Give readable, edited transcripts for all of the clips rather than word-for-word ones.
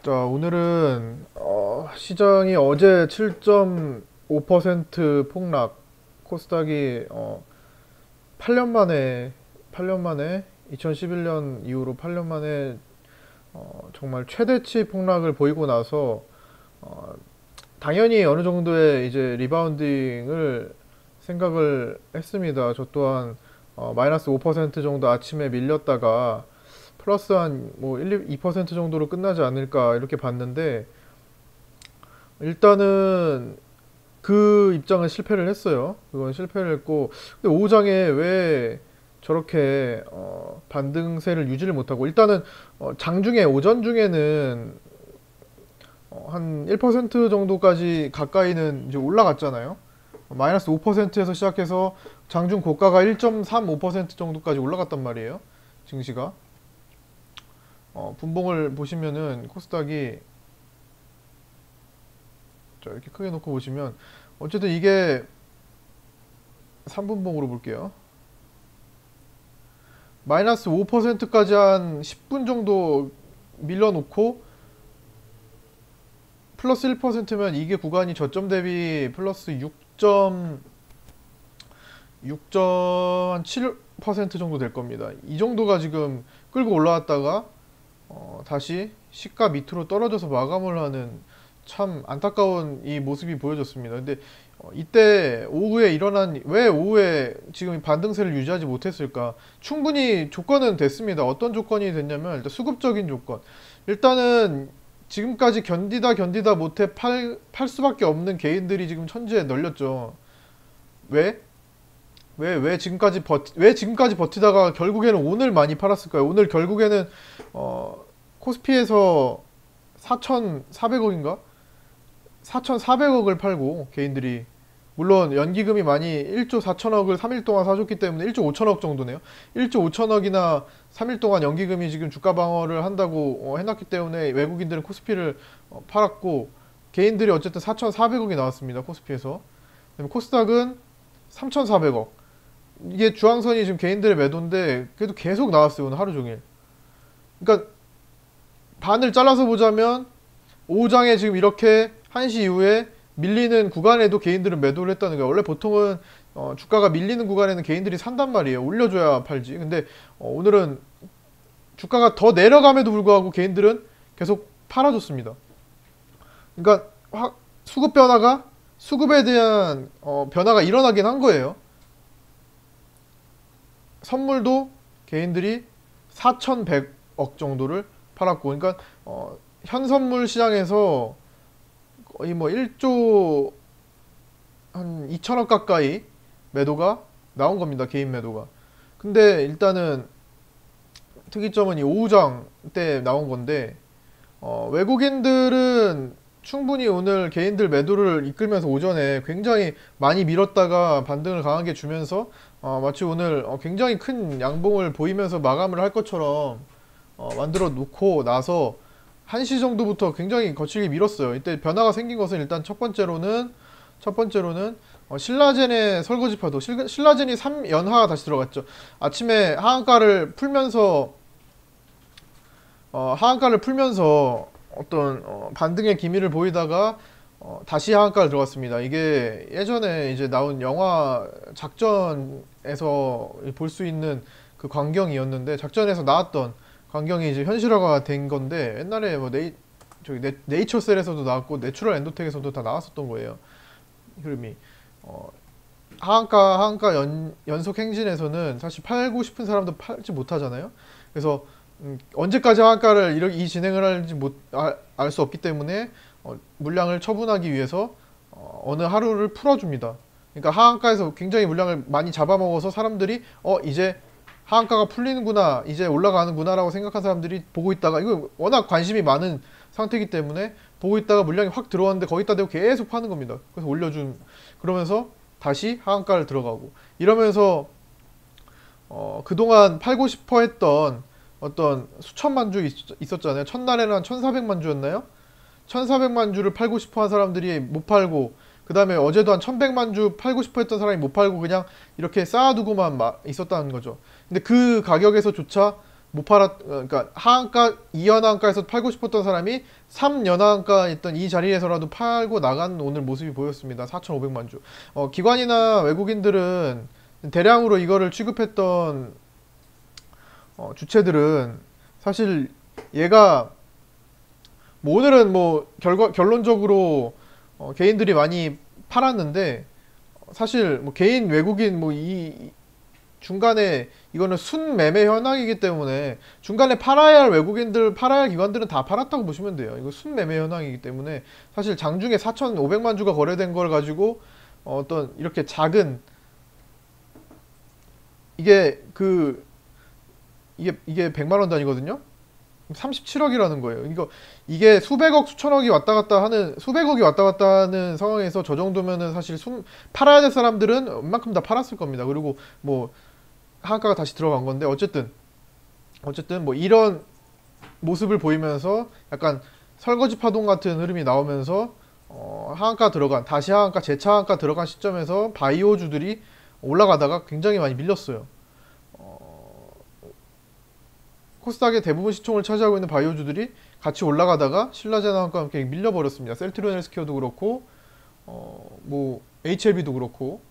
자, 오늘은 시장이 어제 7.5% 폭락, 코스닥이 8년 만에 2011년 이후로 8년 만에 정말 최대치 폭락을 보이고 나서 어, 당연히 어느 정도의 이제 리바운딩을 생각을 했습니다. 저 또한 마이너스 5% 정도 아침에 밀렸다가 플러스 한 뭐 1, 2% 정도로 끝나지 않을까 이렇게 봤는데, 일단은 그 입장은 실패를 했어요. 그건 실패를 했고, 근데 오후장에 왜 저렇게 반등세를 유지를 못하고, 일단은 장중에 오전 중에는 한 1% 정도까지 가까이는 이제 올라갔잖아요. 마이너스 5%에서 시작해서 장중 고가가 1.35% 정도까지 올라갔단 말이에요. 증시가. 분봉을 보시면은 코스닥이, 자, 이렇게 크게 놓고 보시면 어쨌든 이게 3분봉으로 볼게요. 마이너스 5%까지 한 10분 정도 밀려놓고 플러스 1%면 이게 구간이 저점 대비 플러스 6.7% 정도 될 겁니다. 이 정도가 지금 끌고 올라왔다가 다시 시가 밑으로 떨어져서 마감을 하는 참 안타까운 이 모습이 보여졌습니다. 근데 이때 오후에 왜 오후에 지금 반등세를 유지하지 못했을까? 충분히 조건은 됐습니다. 어떤 조건이 됐냐면, 일단 수급적인 조건. 일단은 지금까지 견디다 못해 팔 수밖에 없는 개인들이 지금 천지에 널렸죠. 왜? 왜 지금까지 버티다가 결국에는 오늘 많이 팔았을까요? 오늘 결국에는 코스피에서 4,400억인가? 4,400억을 팔고 개인들이, 물론 연기금이 많이 1조 4천억을 3일 동안 사줬기 때문에 1조 5천억 정도네요. 1조 5천억이나 3일 동안 연기금이 지금 주가 방어를 한다고 해놨기 때문에 외국인들은 코스피를 팔았고, 개인들이 어쨌든 4,400억이 나왔습니다. 코스피에서. 그다음에 코스닥은 3,400억. 이게 주황선이 지금 개인들의 매도인데 그래도 계속 나왔어요. 오늘 하루 종일. 그러니까 반을 잘라서 보자면 오후장에 지금 이렇게 1시 이후에 밀리는 구간에도 개인들은 매도를 했다는 거예요. 원래 보통은 주가가 밀리는 구간에는 개인들이 산단 말이에요. 올려줘야 팔지. 근데 오늘은 주가가 더 내려감에도 불구하고 개인들은 계속 팔아줬습니다. 그러니까 수급에 대한 변화가 일어나긴 한 거예요. 선물도 개인들이 4,100억 정도를 팔았고, 그러니까 현선물 시장에서 거의 뭐 1조 한 2천억 가까이 매도가 나온 겁니다. 개인 매도가. 근데 일단은 특이점은 이 오후장 때 나온 건데, 외국인들은 충분히 오늘 개인들 매도를 이끌면서 오전에 굉장히 많이 밀었다가 반등을 강하게 주면서 마치 오늘 굉장히 큰 양봉을 보이면서 마감을 할 것처럼 만들어 놓고 나서 1시 정도부터 굉장히 거칠게 밀었어요. 이때 변화가 생긴 것은 일단 첫 번째로는 신라젠의 설거지파도, 신라젠이 3연하가 다시 들어갔죠. 아침에 하한가를 풀면서 어떤 반등의 기미를 보이다가 다시 하한가를 들어갔습니다. 이게 예전에 이제 나온 영화 작전에서 볼 수 있는 그 광경이었는데, 작전에서 나왔던 광경이 이제 현실화가 된 건데, 옛날에 뭐 네이처셀에서도 나왔고 내추럴 엔도텍에서도 다 나왔었던 거예요. 흐름이 하한가 연속 행진에서는 사실 팔고 싶은 사람도 팔지 못하잖아요. 그래서 언제까지 하한가를 이 진행을 할지 알 수 없기 때문에 물량을 처분하기 위해서 어느 하루를 풀어줍니다. 그러니까 하한가에서 굉장히 물량을 많이 잡아먹어서 사람들이 이제 하한가가 풀리는구나, 이제 올라가는구나 라고 생각한 사람들이 보고 있다가, 이거 워낙 관심이 많은 상태이기 때문에 보고 있다가 물량이 확 들어왔는데 거기다 대고 계속 파는 겁니다. 그래서 그러면서 다시 하한가를 들어가고, 이러면서 그동안 팔고 싶어 했던 어떤 수천만 주 있었잖아요. 첫날에는 한 1,400만 주였나요? 1,400만 주를 팔고 싶어 한 사람들이 못 팔고, 그 다음에 어제도 한 1,100만 주 팔고 싶어 했던 사람이 못 팔고 그냥 이렇게 쌓아두고만 있었다는 거죠. 근데 그 가격에서조차 못 팔았, 그러니까 하한가 2연하한가에서 팔고 싶었던 사람이 3연하한가 있던 이 자리에서라도 팔고 나간 오늘 모습이 보였습니다. 4,500만 주. 기관이나 외국인들은 대량으로 이거를 취급했던 주체들은 사실 얘가 뭐 오늘은 뭐 결론적으로 개인들이 많이 팔았는데 사실 뭐 개인 외국인 뭐 이 중간에 이거는 순매매 현황이기 때문에 중간에 팔아야 할 외국인들 팔아야 할 기관들은 다 팔았다고 보시면 돼요. 이거 순매매 현황이기 때문에 사실 장중에 4,500만 주가 거래된 걸 가지고 어떤 이렇게 작은 이게 이게 100만 원 단위거든요. 37억이라는 거예요. 이게 수백억, 수천억이 왔다 갔다 하는, 수백억이 왔다 갔다 하는 상황에서 저 정도면은 사실 팔아야 될 사람들은 웬만큼 다 팔았을 겁니다. 그리고 뭐, 하한가가 다시 들어간 건데, 어쨌든 뭐 이런 모습을 보이면서 약간 설거지 파동 같은 흐름이 나오면서, 다시 하한가, 재차 하한가 들어간 시점에서 바이오주들이 올라가다가 굉장히 많이 밀렸어요. 코스닥의 대부분 시총을 차지하고 있는 바이오주들이 같이 올라가다가 신라제나와 함께 밀려버렸습니다. 셀트리온 헬스케어도 그렇고 뭐 HLB도 그렇고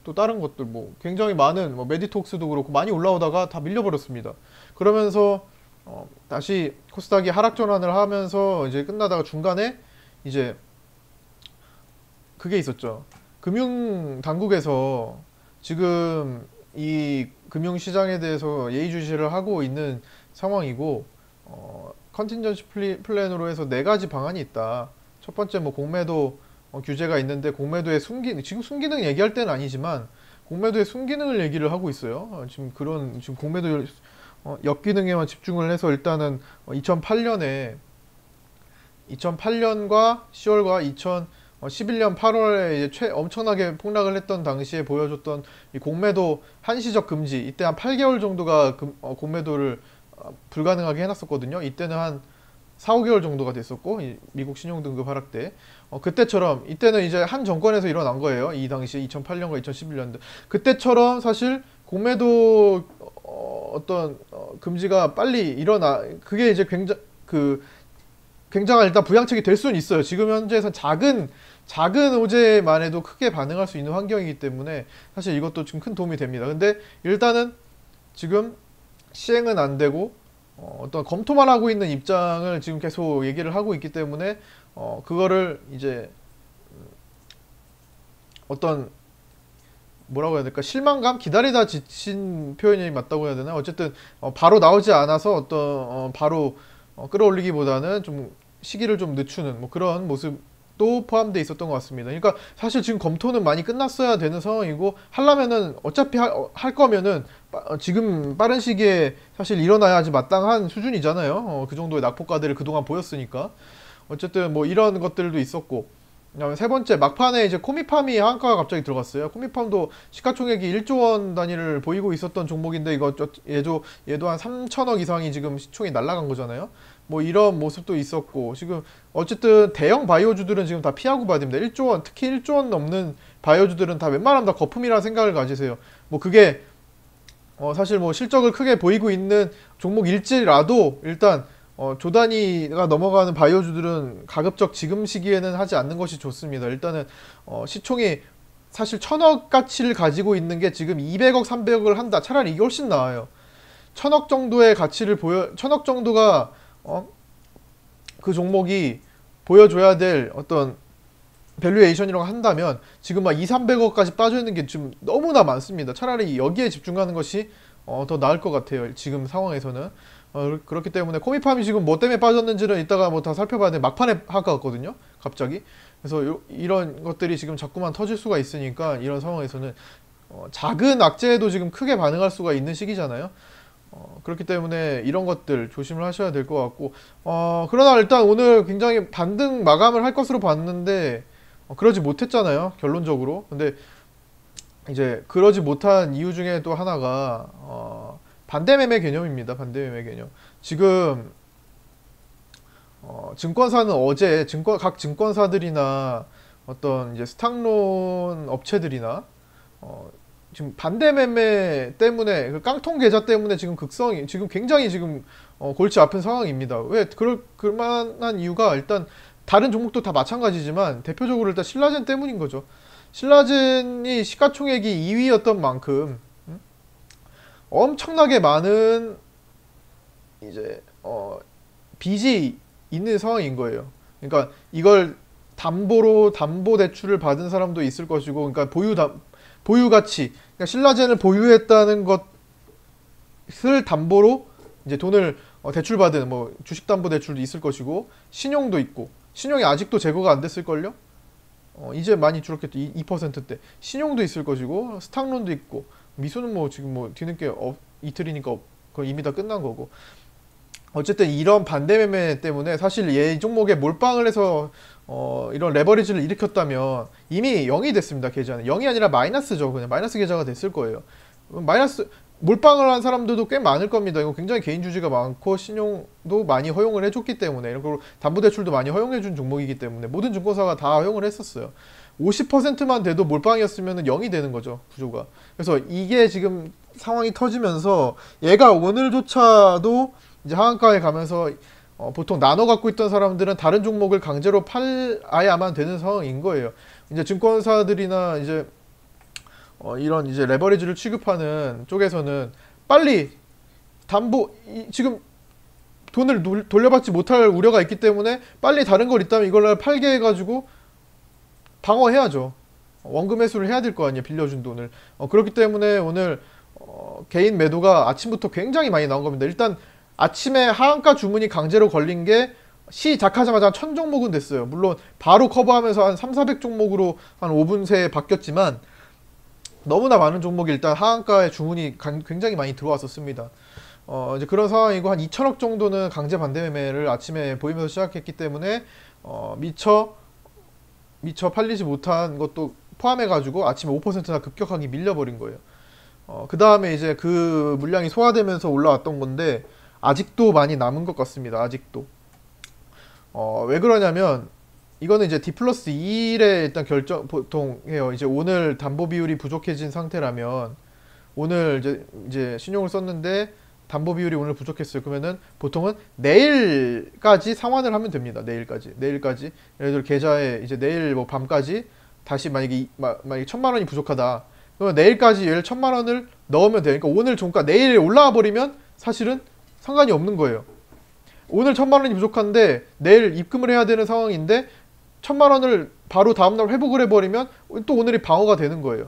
또 다른 것들 뭐 굉장히 많은 뭐 메디톡스도 그렇고 많이 올라오다가 다 밀려버렸습니다. 그러면서 다시 코스닥이 하락 전환을 하면서 이제 끝나다가 중간에 이제 그게 있었죠. 금융 당국에서 지금 이 금융시장에 대해서 예의주시를 하고 있는 상황이고, 컨틴전시 플랜으로 해서 네 가지 방안이 있다. 첫 번째 뭐 공매도 규제가 있는데 공매도의 지금 순기능 얘기할 때는 아니지만 공매도의 순기능을 얘기를 하고 있어요. 지금 공매도 역기능에만 집중을 해서 일단은 2008년과 10월과 2011년 8월에 이제 엄청나게 폭락을 했던 당시에 보여줬던 이 공매도 한시적 금지, 이때 한 8개월 정도가 공매도를 불가능하게 해놨었거든요. 이때는 한 4, 5개월 정도가 됐었고, 미국 신용등급 하락 때. 그때처럼, 이때는 이제 한 정권에서 일어난 거예요. 이 당시에 2008년과 2011년도. 그때처럼 사실 공매도 금지가 빨리 그게 이제 굉장한 일단 부양책이 될 수는 있어요. 지금 현재에서 작은 호재만 해도 크게 반응할 수 있는 환경이기 때문에 사실 이것도 지금 큰 도움이 됩니다. 근데 일단은 지금 시행은 안 되고 어떤 검토만 하고 있는 입장을 지금 계속 얘기를 하고 있기 때문에 그거를 이제 어떤 뭐라고 해야 될까, 실망감, 기다리다 지친 표현이 맞다고 해야 되나, 어쨌든 바로 나오지 않아서 바로 끌어올리기보다는 좀 시기를 좀 늦추는 뭐 그런 모습도 포함되어 있었던 것 같습니다. 그러니까 사실 지금 검토는 많이 끝났어야 되는 상황이고, 하려면은 어차피 할 거면은 지금 빠른 시기에 사실 일어나야지 마땅한 수준이잖아요. 그 정도의 낙폭과대를 그동안 보였으니까. 어쨌든 뭐 이런 것들도 있었고, 그다음에 세 번째, 막판에 이제 코미팜이 한가가 갑자기 들어갔어요. 코미팜도 시가총액이 1조 원 단위를 보이고 있었던 종목인데 얘도 한 3천억 이상이 지금 시총이 날아간 거잖아요. 뭐 이런 모습도 있었고, 지금 어쨌든 대형 바이오주들은 지금 다 피하고 봐야 됩니다. 1조 원, 특히 1조 원 넘는 바이오주들은 다 웬만하면 다 거품이라는 생각을 가지세요. 뭐 그게 사실 뭐 실적을 크게 보이고 있는 종목일지라도 일단 조 단위가 넘어가는 바이오주들은 가급적 지금 시기에는 하지 않는 것이 좋습니다. 일단은 시총이 사실 1,000억 가치를 가지고 있는 게 지금 200억, 300억을 한다. 차라리 이게 훨씬 나아요. 1,000억 정도의 가치를 1,000억 정도가 그 종목이 보여줘야 될 어떤 밸류에이션이라고 한다면 지금 막 2, 300억까지 빠져있는 게 지금 너무나 많습니다. 차라리 여기에 집중하는 것이 더 나을 것 같아요. 지금 상황에서는. 그렇기 때문에 코미팜이 지금 뭐 때문에 빠졌는지는 이따가 뭐 다 살펴봐야 돼. 막판에 하가 왔거든요. 갑자기. 그래서 이런 것들이 지금 자꾸만 터질 수가 있으니까 이런 상황에서는 작은 악재에도 지금 크게 반응할 수가 있는 시기잖아요. 그렇기 때문에 이런 것들 조심을 하셔야 될 것 같고, 그러나 일단 오늘 굉장히 반등 마감을 할 것으로 봤는데 그러지 못했잖아요, 결론적으로. 근데 이제 그러지 못한 이유 중에 또 하나가 반대매매 개념입니다. 반대매매 개념. 지금 증권사는 어제 각 증권사들이나 어떤 이제 스탁론 업체들이나 지금 반대 매매 때문에 그 깡통 계좌 때문에 지금 극성이 지금 굉장히 지금 골치 아픈 상황입니다. 왜 그럴만한 이유가 일단 다른 종목도 다 마찬가지지만 대표적으로 일단 신라젠 때문인 거죠. 신라젠이 시가총액이 2위였던 만큼 엄청나게 많은 이제 빚이 있는 상황인 거예요. 그러니까 이걸 담보 대출을 받은 사람도 있을 것이고, 그러니까 보유 가치, 그러니까 신라젠을 보유했다는 것을 담보로 이제 돈을 대출받은 뭐 주식담보대출도 있을 것이고, 신용도 있고, 신용이 아직도 제거가 안 됐을걸요? 이제 많이 줄었겠죠. 2%대. 신용도 있을 것이고, 스탁론도 있고, 미수는 뭐 지금 뭐 뒤늦게 이틀이니까 거의 이미 다 끝난 거고. 어쨌든 이런 반대 매매 때문에 사실 얘 종목에 몰빵을 해서 이런 레버리지를 일으켰다면 이미 0이 됐습니다. 계좌는 0이 아니라 마이너스죠. 그냥 마이너스 계좌가 됐을 거예요. 마이너스 몰빵을 한 사람들도 꽤 많을 겁니다. 이거 굉장히 개인 주주가 많고 신용도 많이 허용을 해줬기 때문에, 그리고 담보대출도 많이 허용해준 종목이기 때문에 모든 증권사가 다 허용을 했었어요. 50%만 돼도 몰빵이었으면 0이 되는 거죠, 구조가. 그래서 이게 지금 상황이 터지면서 얘가 오늘조차도 이제 하한가에 가면서 보통 나눠 갖고 있던 사람들은 다른 종목을 강제로 팔아야만 되는 상황인 거예요. 이제 증권사들이나 이제 이런 이제 레버리지를 취급하는 쪽에서는 빨리 지금 돈을 돌려받지 못할 우려가 있기 때문에 빨리 다른 걸 있다면 이걸 팔게 해가지고 방어해야죠. 원금 회수를 해야 될 거 아니에요, 빌려준 돈을. 그렇기 때문에 오늘 개인 매도가 아침부터 굉장히 많이 나온 겁니다. 일단 아침에 하한가 주문이 강제로 걸린 게 시작하자마자 1000종목은 됐어요. 물론 바로 커버하면서 한 3,400 종목으로 한 5분 새에 바뀌었지만 너무나 많은 종목이 일단 하한가에 주문이 굉장히 많이 들어왔었습니다. 이제 그런 상황이고, 한 2천억 정도는 강제 반대 매매를 아침에 보이면서 시작했기 때문에 미처 팔리지 못한 것도 포함해가지고 아침에 5%나 급격하게 밀려버린 거예요. 그 다음에 이제 그 물량이 소화되면서 올라왔던 건데 아직도 많이 남은 것 같습니다. 아직도. 왜 그러냐면 이거는 이제 D+2에 일단 보통 해요. 이제 오늘 담보 비율이 부족해진 상태라면, 오늘 이제 신용을 썼는데 담보 비율이 오늘 부족했어요. 그러면은 보통은 내일까지 상환을 하면 됩니다. 내일까지. 예를 들어 계좌에 이제 내일 뭐 밤까지 다시 만약에 1,000만 원이 부족하다. 그러면 내일까지 얘를 1,000만 원을 넣으면 돼요. 그러니까 오늘 종가 내일 올라와 버리면 사실은 상관이 없는 거예요. 오늘 1,000만 원이 부족한데 내일 입금을 해야 되는 상황인데 1,000만 원을 바로 다음날 회복을 해버리면 또 오늘이 방어가 되는 거예요.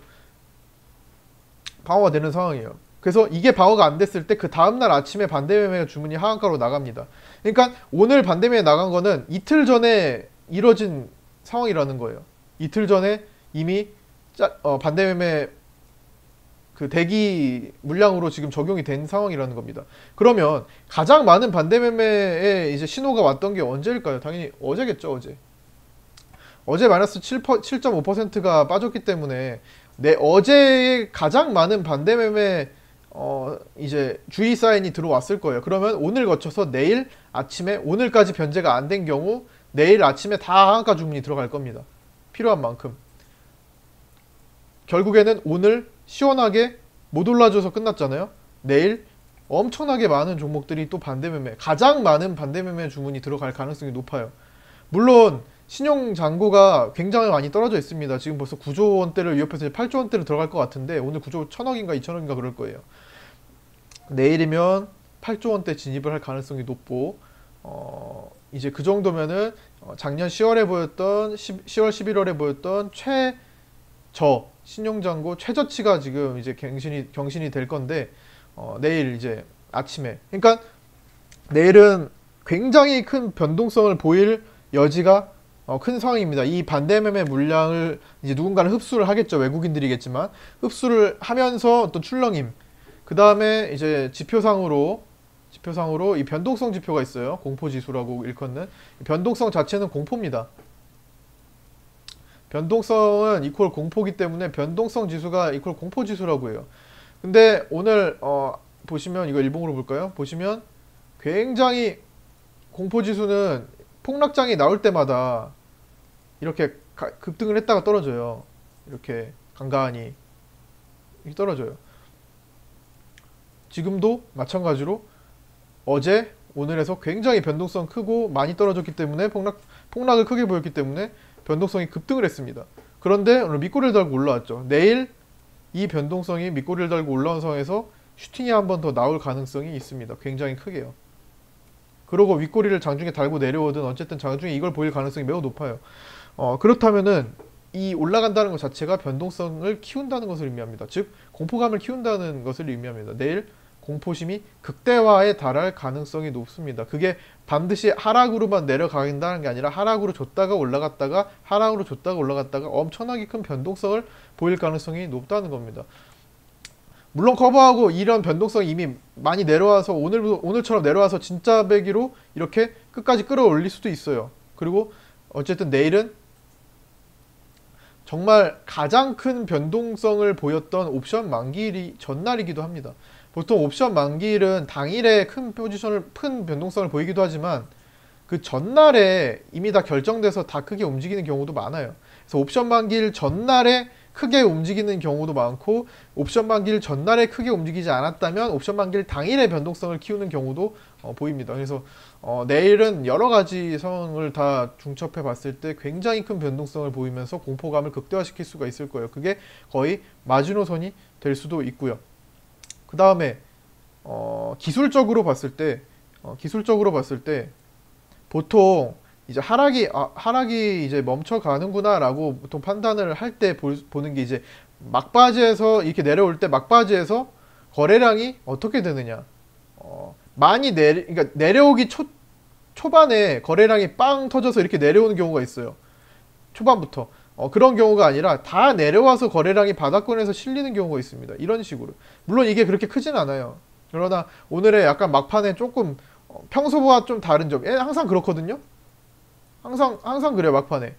방어가 되는 상황이에요. 그래서 이게 방어가 안 됐을 때 그 다음날 아침에 반대매매 주문이 하한가로 나갑니다. 그러니까 오늘 반대매매 나간 거는 이틀 전에 이뤄진 상황이라는 거예요. 이틀 전에 이미 반대매매 그 대기 물량으로 지금 적용이 된 상황이라는 겁니다. 그러면 가장 많은 반대매매에 이제 신호가 왔던 게 언제일까요? 당연히 어제겠죠, 어제 마이너스 7.5%가 빠졌기 때문에 어제에 가장 많은 반대매매 이제 주의 사인이 들어왔을 거예요. 그러면 오늘 거쳐서 내일 아침에, 오늘까지 변제가 안 된 경우 내일 아침에 다 하한가 주문이 들어갈 겁니다. 필요한 만큼. 결국에는 오늘 시원하게 못 올라줘서 끝났잖아요. 내일 엄청나게 많은 종목들이 또 반대매매, 가장 많은 반대매매 주문이 들어갈 가능성이 높아요. 물론 신용 잔고가 굉장히 많이 떨어져 있습니다. 지금 벌써 9조 원대를 위협해서 8조 원대로 들어갈 것 같은데 오늘 9조 1,000억인가 2,000억인가 그럴 거예요. 내일이면 8조 원대 진입을 할 가능성이 높고, 이제 그 정도면은 작년 10월 11월에 보였던 신용잔고 최저치가 지금 이제 경신이 될 건데, 내일 이제 아침에, 그러니까 내일은 굉장히 큰 변동성을 보일 여지가 큰 상황입니다. 이 반대매매 물량을 이제 누군가는 흡수를 하겠죠. 외국인들이겠지만 흡수를 하면서 어떤 출렁임, 그 다음에 이제 지표상으로 이 변동성 지표가 있어요. 공포지수라고 일컫는 변동성 자체는 공포입니다. 변동성은 이퀄 공포기 때문에 변동성 지수가 이퀄 공포지수라고 해요. 근데 오늘 보시면, 이거 일봉으로 볼까요? 보시면 굉장히 공포지수는 폭락장이 나올 때마다 이렇게 급등을 했다가 떨어져요. 이렇게 간간히 이렇게 떨어져요. 지금도 마찬가지로 어제 오늘에서 굉장히 변동성 크고 많이 떨어졌기 때문에 폭락을 크게 보였기 때문에 변동성이 급등을 했습니다. 그런데 오늘 밑꼬리를 달고 올라왔죠. 내일 이 변동성이 밑꼬리를 달고 올라온 상황에서 슈팅이 한 번 더 나올 가능성이 있습니다. 굉장히 크게요. 그러고 윗꼬리를 장중에 달고 내려오든 어쨌든 장중에 이걸 보일 가능성이 매우 높아요. 그렇다면은 이 올라간다는 것 자체가 변동성을 키운다는 것을 의미합니다. 즉 공포감을 키운다는 것을 의미합니다. 내일 공포심이 극대화에 달할 가능성이 높습니다. 그게 반드시 하락으로만 내려가긴다는 게 아니라 하락으로 줬다가 올라갔다가 하락으로 줬다가 올라갔다가 엄청나게 큰 변동성을 보일 가능성이 높다는 겁니다. 물론 커버하고 이런 변동성이 이미 많이 내려와서 오늘처럼 내려와서 진짜 배기로 이렇게 끝까지 끌어올릴 수도 있어요. 그리고 어쨌든 내일은 정말 가장 큰 변동성을 보였던 옵션 만기일이 전날이기도 합니다. 보통 옵션 만기일은 당일에 큰 변동성을 보이기도 하지만 그 전날에 이미 다 결정돼서 다 크게 움직이는 경우도 많아요. 그래서 옵션 만기일 전날에 크게 움직이는 경우도 많고, 옵션 만기일 전날에 크게 움직이지 않았다면 옵션 만기일 당일에 변동성을 키우는 경우도 보입니다. 그래서 내일은 여러 가지 상황을 다 중첩해 봤을 때 굉장히 큰 변동성을 보이면서 공포감을 극대화시킬 수가 있을 거예요. 그게 거의 마지노선이 될 수도 있고요. 그 다음에 기술적으로 봤을 때 보통 이제 하락이 이제 멈춰가는구나라고 보통 판단을 할 때 보는 게 이제 막바지에서 이렇게 내려올 때 막바지에서 거래량이 어떻게 되느냐. 그러니까 내려오기 초반에 거래량이 빵 터져서 이렇게 내려오는 경우가 있어요. 초반부터. 그런 경우가 아니라 다 내려와서 거래량이 바닥권에서 실리는 경우가 있습니다. 이런 식으로. 물론 이게 그렇게 크진 않아요. 그러나 오늘의 약간 막판에 조금 평소와 좀 다른 점. 항상 그렇거든요. 항상 그래요, 막판에.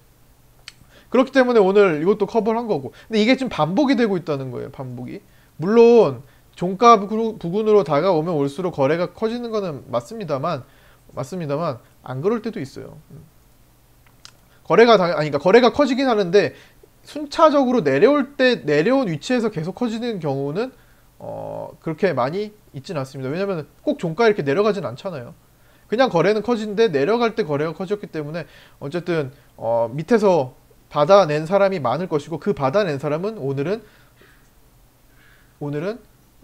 그렇기 때문에 오늘 이것도 커버를 한 거고. 근데 이게 지금 반복이 되고 있다는 거예요, 반복이. 물론 종가 부근으로 다가오면 올수록 거래가 커지는 거는 맞습니다만 안 그럴 때도 있어요. 그러니까 거래가 커지긴 하는데 순차적으로 내려온 위치에서 계속 커지는 경우는 그렇게 많이 있진 않습니다. 왜냐면 꼭 종가 이렇게 내려가진 않잖아요. 그냥 거래는 커지는데 내려갈 때 거래가 커졌기 때문에 어쨌든 밑에서 받아낸 사람이 많을 것이고, 그 받아낸 사람은 오늘은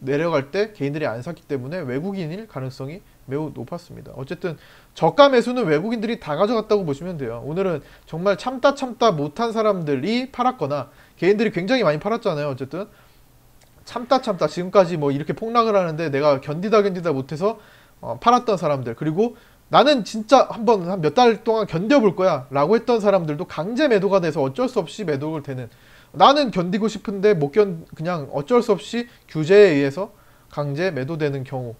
내려갈 때 개인들이 안 샀기 때문에 외국인일 가능성이 매우 높았습니다. 어쨌든 저가 매수는 외국인들이 다 가져갔다고 보시면 돼요. 오늘은 정말 참다 못한 사람들이 팔았거나, 개인들이 굉장히 많이 팔았잖아요. 어쨌든 참다 지금까지 뭐 이렇게 폭락을 하는데 내가 견디다 못해서 팔았던 사람들, 그리고 나는 진짜 한 몇 달 동안 견뎌볼 거야 라고 했던 사람들도 강제 매도가 돼서 어쩔 수 없이 매도가 되는, 나는 견디고 싶은데 그냥 어쩔 수 없이 규제에 의해서 강제 매도되는 경우,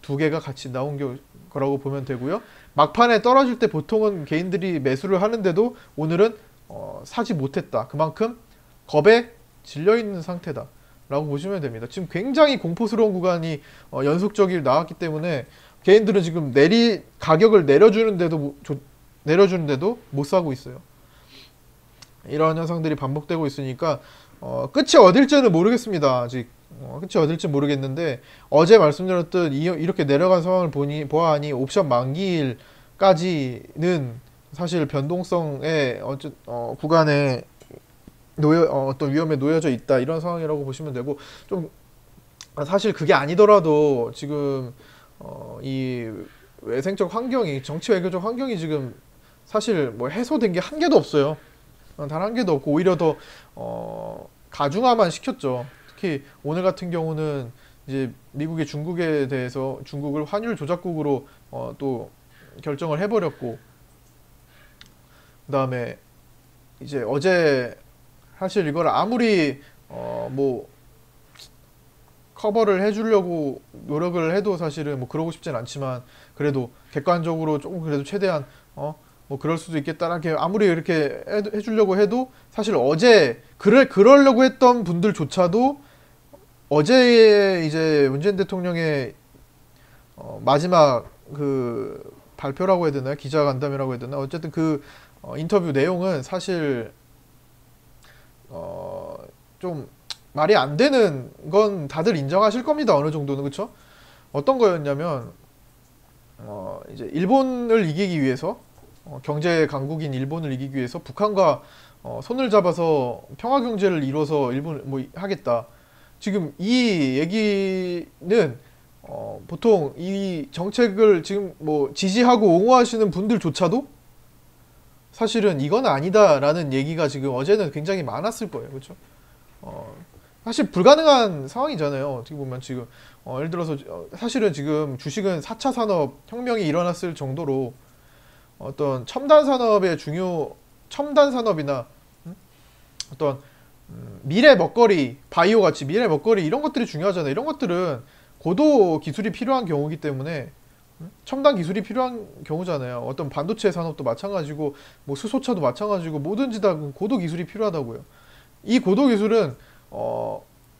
두 개가 같이 나온 거라고 보면 되고요. 막판에 떨어질 때 보통은 개인들이 매수를 하는데도 오늘은 사지 못했다. 그만큼 겁에 질려있는 상태다 라고 보시면 됩니다. 지금 굉장히 공포스러운 구간이 연속적으로 나왔기 때문에 개인들은 지금 가격을 내려주는데도 못 사고 있어요. 이러한 현상들이 반복되고 있으니까 끝이 어딜지는 모르겠습니다. 아직 끝이 어딜지 모르겠는데, 어제 말씀드렸듯 이렇게 내려간 상황을 보아하니 옵션 만기일까지는 사실 변동성의 구간에 어떤 위험에 놓여져 있다, 이런 상황이라고 보시면 되고, 좀 사실 그게 아니더라도 지금 이 외생적 환경이, 정치 외교적 환경이 지금 사실 뭐 해소된 게 한 개도 없어요. 단 한 개도 없고 오히려 더 가중화만 시켰죠. 특히 오늘 같은 경우는 이제 미국이 중국에 대해서 중국을 환율 조작국으로 또 결정을 해버렸고, 그 다음에 이제 어제 사실 이걸 아무리 뭐 커버를 해주려고 노력을 해도 사실은 뭐 그러고 싶진 않지만, 그래도 객관적으로 조금 그래도 최대한 뭐 그럴 수도 있겠다 이렇게 아무리 이렇게 해주려고 해도, 사실 어제 그러려고 했던 분들조차도 어제 이제 문재인 대통령의 마지막 그 발표라고 해야 되나, 기자간담회라고 해야 되나, 어쨌든 그 인터뷰 내용은 사실 좀 말이 안 되는 건 다들 인정하실 겁니다. 어느 정도는. 그쵸? 어떤 거였냐면 이제 일본을 이기기 위해서 경제 강국인 일본을 이기기 위해서 북한과 손을 잡아서 평화 경제를 이뤄서 일본을 뭐 하겠다. 지금 이 얘기는 보통 이 정책을 지금 뭐 지지하고 옹호하시는 분들조차도 사실은 이건 아니다라는 얘기가 지금 어제는 굉장히 많았을 거예요. 그렇죠? 어, 사실 불가능한 상황이잖아요. 어떻게 보면 지금 예를 들어서 사실은 지금 주식은 4차 산업 혁명이 일어났을 정도로 어떤 첨단 산업의 첨단 산업이나 어떤 미래 먹거리, 바이오 같이 미래 먹거리 이런 것들이 중요하잖아요. 이런 것들은 고도 기술이 필요한 경우이기 때문에 첨단 기술이 필요한 경우잖아요. 어떤 반도체 산업도 마찬가지고 뭐 수소차도 마찬가지고 뭐든지 다 고도 기술이 필요하다고요. 이 고도 기술은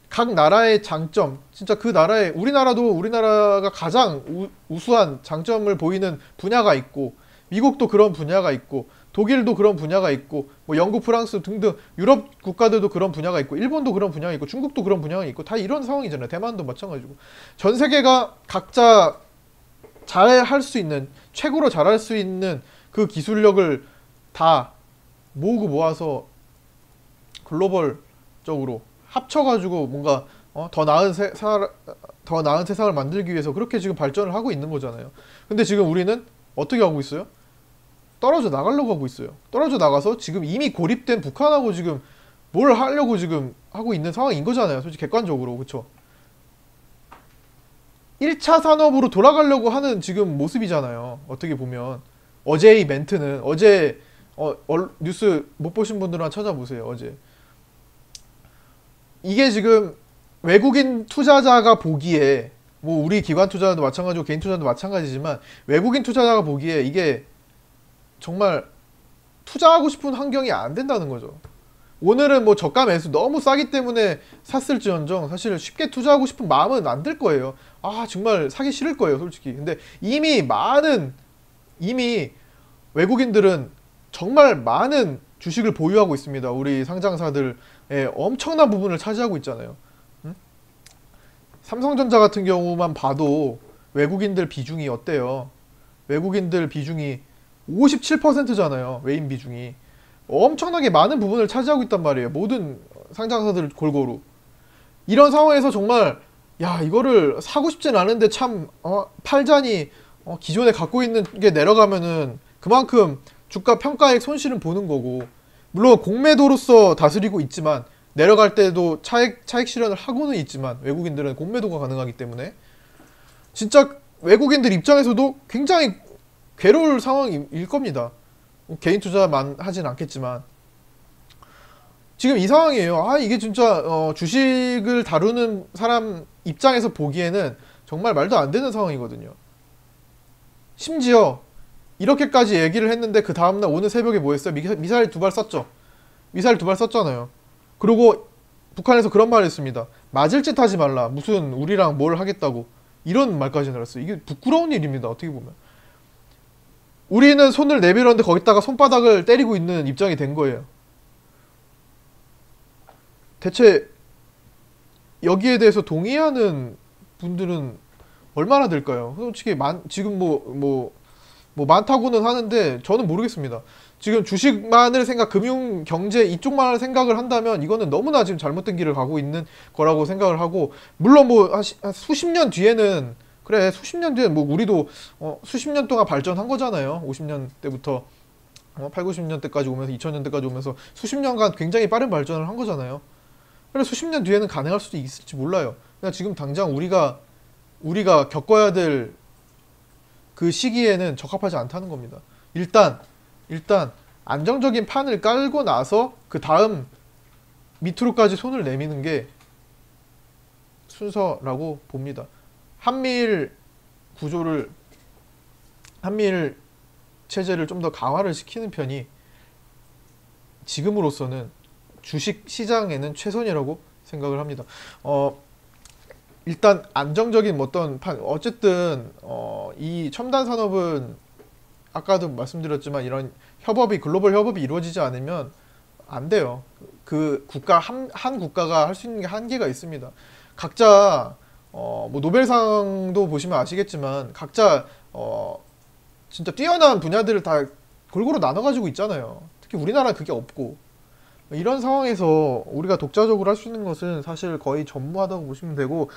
각 나라의 장점, 진짜 그 나라의 우리나라가 가장 우수한 장점을 보이는 분야가 있고 미국도 그런 분야가 있고 독일도 그런 분야가 있고 뭐 영국, 프랑스 등등 유럽 국가들도 그런 분야가 있고 일본도 그런 분야가 있고 중국도 그런 분야가 있고 다 이런 상황이잖아요. 대만도 마찬가지고 전 세계가 각자 잘 할 수 있는 최고로 잘할 수 있는 그 기술력을 다 모으고 모아서 글로벌적으로 합쳐가지고 뭔가 더 나은 세상을 만들기 위해서 그렇게 지금 발전을 하고 있는 거잖아요. 근데 지금 우리는 어떻게 하고 있어요? 떨어져 나가려고 하고 있어요. 떨어져 나가서 지금 이미 고립된 북한하고 지금 뭘 하려고 지금 하고 있는 상황인 거잖아요. 솔직히 객관적으로. 그쵸? 1차 산업으로 돌아가려고 하는 지금 모습이잖아요. 어떻게 보면. 어제의 멘트는, 어제, 뉴스 못 보신 분들은 찾아보세요. 어제. 이게 지금 외국인 투자자가 보기에, 뭐 우리 기관 투자도 마찬가지고 개인 투자도 마찬가지지만, 외국인 투자자가 보기에 이게 정말 투자하고 싶은 환경이 안 된다는 거죠. 오늘은 뭐 저가 매수 너무 싸기 때문에 샀을지언정 사실 쉽게 투자하고 싶은 마음은 안 들 거예요. 아, 정말 사기 싫을 거예요, 솔직히. 근데 이미 외국인들은 정말 많은 주식을 보유하고 있습니다. 우리 상장사들의 엄청난 부분을 차지하고 있잖아요. 응? 삼성전자 같은 경우만 봐도 외국인들 비중이 어때요? 외국인들 비중이 57%잖아요. 외인 비중이. 엄청나게 많은 부분을 차지하고 있단 말이에요. 모든 상장사들 골고루. 이런 상황에서 정말 야, 이거를 사고 싶진 않은데 참 팔자니 기존에 갖고 있는 게 내려가면은 그만큼 주가 평가액 손실은 보는 거고, 물론 공매도로서 다스리고 있지만 내려갈 때도 차익 실현을 하고는 있지만 외국인들은 공매도가 가능하기 때문에 진짜 외국인들 입장에서도 굉장히 괴로울 상황일 겁니다. 개인 투자만 하진 않겠지만 지금 이 상황이에요. 아, 이게 진짜 주식을 다루는 사람 입장에서 보기에는 정말 말도 안 되는 상황이거든요. 심지어 이렇게까지 얘기를 했는데 그 다음날 오늘 새벽에 뭐 했어요? 미사일 2발 쐈죠. 미사일 2발 쐈잖아요. 그리고 북한에서 그런 말을 했습니다. 맞을 짓 하지 말라. 무슨 우리랑 뭘 하겠다고. 이런 말까지 나왔어요. 이게 부끄러운 일입니다. 어떻게 보면. 우리는 손을 내밀었는데 거기다가 손바닥을 때리고 있는 입장이 된 거예요. 대체 여기에 대해서 동의하는 분들은 얼마나 될까요? 솔직히 지금 뭐 많다고는 하는데 저는 모르겠습니다. 지금 주식만을 금융 경제 이쪽만을 생각을 한다면 이거는 너무나 지금 잘못된 길을 가고 있는 거라고 생각을 하고, 물론 뭐 한 수십 년 뒤에는 그래, 수십 년 뒤에 뭐 우리도 수십 년 동안 발전한 거잖아요. 50년 때부터 8, 90년 때까지 오면서 2000년 때까지 오면서 수십 년간 굉장히 빠른 발전을 한 거잖아요. 그래서 수십 년 뒤에는 가능할 수도 있을지 몰라요. 그냥 지금 당장 우리가 겪어야 될 그 시기에는 적합하지 않다는 겁니다. 일단 안정적인 판을 깔고 나서 그 다음 밑으로까지 손을 내미는 게 순서라고 봅니다. 한미일 체제를 좀 더 강화를 시키는 편이 지금으로서는 주식 시장에는 최선이라고 생각을 합니다. 일단 안정적인 어떤 어쨌든 이 첨단 산업은 아까도 말씀드렸지만 이런 글로벌 협업이 이루어지지 않으면 안 돼요. 그 국가 한 국가가 할 수 있는 게 한계가 있습니다. 각자 뭐 노벨상도 보시면 아시겠지만 각자 진짜 뛰어난 분야들을 다 골고루 나눠 가지고 있잖아요. 특히 우리나라는 그게 없고 이런 상황에서 우리가 독자적으로 할 수 있는 것은 사실 거의 전무하다고 보시면 되고